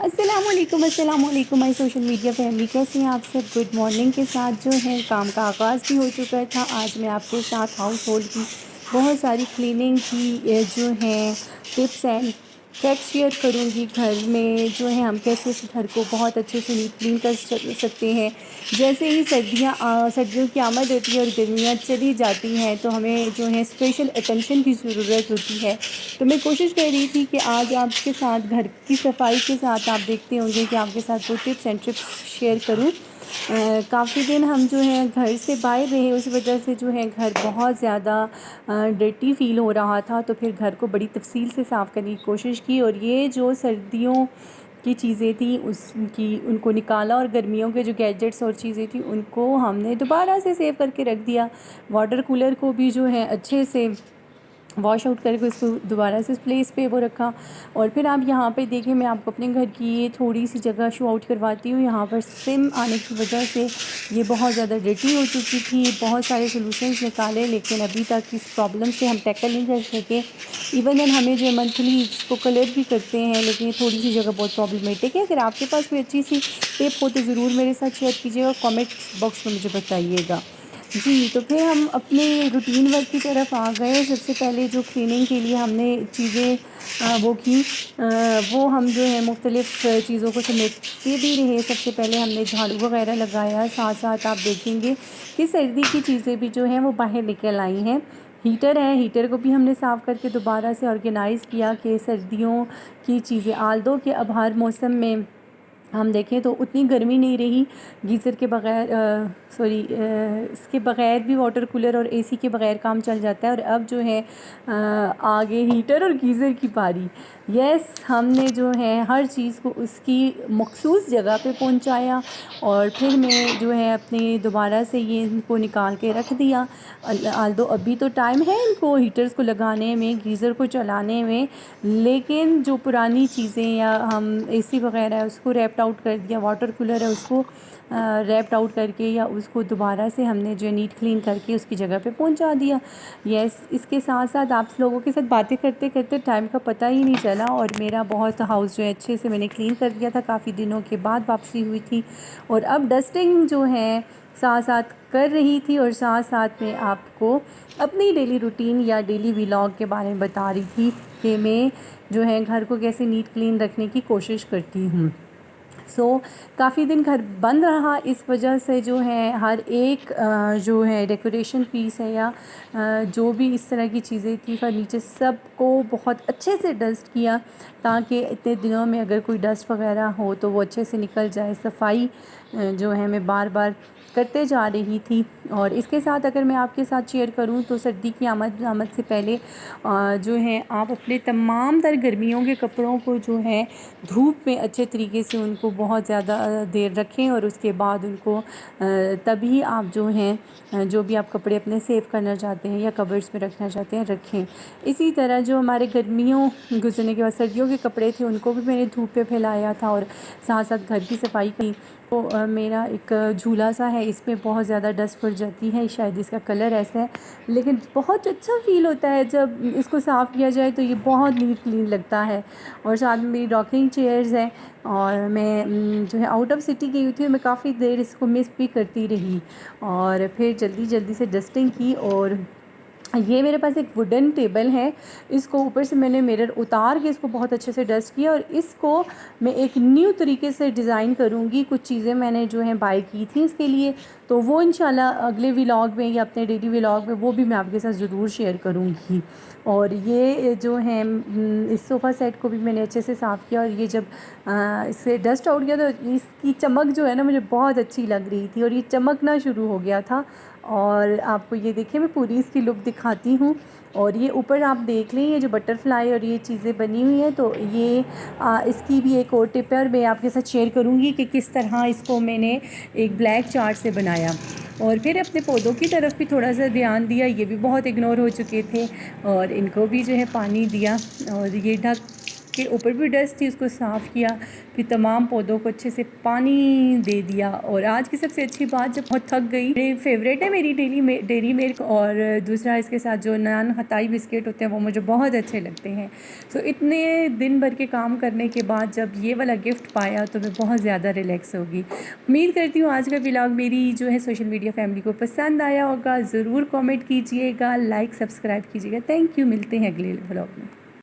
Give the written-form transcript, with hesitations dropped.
अस्सलामुअलैकुम my social media family, कैसे हैं आप सब। गुड मॉर्निंग के साथ जो है काम का आगाज़ भी हो चुका था। आज मैं आपके साथ हाउस होल्ड की बहुत सारी क्लीनिंग की जो है टिप्स एंड ट्रिक्स शेयर करूंगी। घर में जो है हम कैसे इस घर को बहुत अच्छे से नीट क्लीन कर सकते हैं। जैसे ही सर्दियों की आमद होती है और गर्मियाँ चली जाती हैं तो हमें जो है स्पेशल अटेंशन की ज़रूरत होती है। तो मैं कोशिश कर रही थी कि आज आपके साथ घर की सफाई के साथ आप देखते होंगे कि आपके साथ वो टिप्स एंड ट्रिक्स शेयर करूं। काफ़ी दिन हम जो है घर से बाहर रहे, उस वजह से जो है घर बहुत ज़्यादा डर्टी फ़ील हो रहा था। तो फिर घर को बड़ी तफसील से साफ़ करने की कोशिश की और ये जो सर्दियों की चीज़ें थी उसकी उनको निकाला और गर्मियों के जो गैजेट्स और चीज़ें थी उनको हमने दोबारा से सेव करके रख दिया। वाटर कूलर को भी जो है अच्छे से वॉश आउट करके उसको दोबारा से प्लेस पे वो रखा। और फिर आप यहाँ पे देखें, मैं आपको अपने घर की ये थोड़ी सी जगह शो आउट करवाती हूँ। यहाँ पर सिम आने की वजह से ये बहुत ज़्यादा डर्टी हो चुकी थी। बहुत सारे सॉल्यूशंस निकाले लेकिन अभी तक इस प्रॉब्लम से हम टैकल नहीं कर सके। इवन देन हमें जो मंथली इसको कलर भी करते हैं लेकिन थोड़ी सी जगह बहुत प्रॉब्लमेटिक है। अगर आपके पास कोई अच्छी सी टिप हो तो ज़रूर मेरे साथ शेयर कीजिएगा, कॉमेंट बॉक्स में मुझे बताइएगा जी। तो फिर हम अपने रूटीन वर्क की तरफ आ गए। सबसे पहले जो क्लीनिंग के लिए हमने चीज़ें वो की, वो हम जो है मुख्तलिफ़ चीज़ों को समेटते भी रहे। सबसे पहले हमने झाड़ू वगैरह लगाया, साथ साथ आप देखेंगे कि सर्दी की चीज़ें भी जो हैं वो बाहर निकल आई हैं। हीटर है, हीटर को भी हमने साफ़ करके दोबारा से ऑर्गेनाइज़ किया कि सर्दियों की चीज़ें आल्दो कि अब हर मौसम में हम देखें तो उतनी गर्मी नहीं रही। गीज़र के बग़ैर इसके बग़ैर भी वाटर कूलर और एसी के बग़ैर काम चल जाता है। और अब जो है आगे हीटर और गीज़र की बारी। यस, हमने जो है हर चीज़ को उसकी मख़सूस जगह पे पहुंचाया और फिर मैं जो है अपने दोबारा से ये इनको निकाल के रख दिया। आल्दो अभी तो टाइम है इनको हीटर्स को लगाने में, गीज़र को चलाने में, लेकिन जो पुरानी चीज़ें या हम एसी वगैरह है उसको रैप्ड आउट कर दिया, वाटर कूलर है उसको रैप्ड आउट करके या उसको दोबारा से हमने जो नीट क्लीन करके उसकी जगह पे पहुंचा दिया। यस, इसके साथ साथ आप लोगों के साथ बातें करते करते टाइम का पता ही नहीं चला और मेरा बहुत हाउस जो है अच्छे से मैंने क्लीन कर दिया था। काफ़ी दिनों के बाद वापसी हुई थी और अब डस्टिंग जो है साथ साथ कर रही थी और साथ साथ में आपको अपनी डेली रूटीन या डेली व्लॉग के बारे में बता रही थी कि मैं जो है घर को कैसे नीट क्लीन रखने की कोशिश करती हूँ। काफ़ी दिन घर बंद रहा, इस वजह से जो है हर एक जो है डेकोरेशन पीस है या जो भी इस तरह की चीज़ें थी फर्नीचर सबको बहुत अच्छे से डस्ट किया ताकि इतने दिनों में अगर कोई डस्ट वगैरह हो तो वो अच्छे से निकल जाए। सफाई जो है मैं बार बार करते जा रही थी। और इसके साथ अगर मैं आपके साथ शेयर करूं तो सर्दी की आमद से पहले जो है आप अपने तमाम तर गर्मियों के कपड़ों को जो है धूप में अच्छे तरीके से उनको बहुत ज़्यादा देर रखें और उसके बाद उनको तभी आप जो हैं जो भी आप कपड़े अपने सेव करना चाहते हैं या कबर्ड्स में रखना चाहते हैं रखें। इसी तरह जो हमारे गर्मियों गुजरने के बाद सर्दियों के कपड़े थे उनको भी मैंने धूप पे फैलाया था और साथ साथ घर की सफाई की। तो मेरा एक झूला सा है, इसमें बहुत ज़्यादा डस्ट पड़ जाती है, शायद इसका कलर ऐसा है, लेकिन बहुत अच्छा फ़ील होता है जब इसको साफ़ किया जाए तो ये बहुत नीट क्लीन लगता है। और साथ में मेरी रॉकिंग चेयर्स हैं और मैं जो है आउट ऑफ सिटी गई हुई थी और मैं काफ़ी देर इसको मिस भी करती रही और फिर जल्दी जल्दी से डस्टिंग की। और ये मेरे पास एक वुडन टेबल है, इसको ऊपर से मैंने मिरर उतार के इसको बहुत अच्छे से डस्ट किया और इसको मैं एक न्यू तरीके से डिज़ाइन करूँगी। कुछ चीज़ें मैंने जो है बाय की थी इसके लिए, तो वो इंशाल्लाह अगले व्लॉग में या अपने डेली व्लॉग में वो भी मैं आपके साथ ज़रूर शेयर करूँगी। और ये जो है इस सोफ़ा सेट को भी मैंने अच्छे से साफ़ किया और ये जब इससे डस्ट आउट किया तो इसकी चमक जो है ना मुझे बहुत अच्छी लग रही थी और ये चमकना शुरू हो गया था। और आपको ये देखिए मैं पूरी इसकी लुक दिखाती हूँ। और ये ऊपर आप देख लें ये जो बटरफ्लाई और ये चीज़ें बनी हुई हैं, तो ये इसकी भी एक और टिप है और मैं आपके साथ शेयर करूँगी कि किस तरह इसको मैंने एक ब्लैक चार्ट से बनाया। और फिर अपने पौधों की तरफ भी थोड़ा सा ध्यान दिया, ये भी बहुत इग्नोर हो चुके थे और इनको भी जो है पानी दिया। और ये ढक के ऊपर भी डस्ट थी उसको साफ़ किया, फिर तमाम पौधों को अच्छे से पानी दे दिया। और आज की सबसे अच्छी बात, जब बहुत थक गई, मेरी फेवरेट है मेरी डेरी मिल्क, और दूसरा इसके साथ जो नान खताई बिस्किट होते हैं वो मुझे बहुत अच्छे लगते हैं। सो इतने दिन भर के काम करने के बाद जब ये वाला गिफ्ट पाया तो मैं बहुत ज़्यादा रिलैक्स होगी। उम्मीद करती हूँ आज का व्लॉग मेरी जो है सोशल मीडिया फैमिली को पसंद आया होगा। ज़रूर कमेंट कीजिएगा, लाइक सब्सक्राइब कीजिएगा। थैंक यू, मिलते हैं अगले व्लॉग में।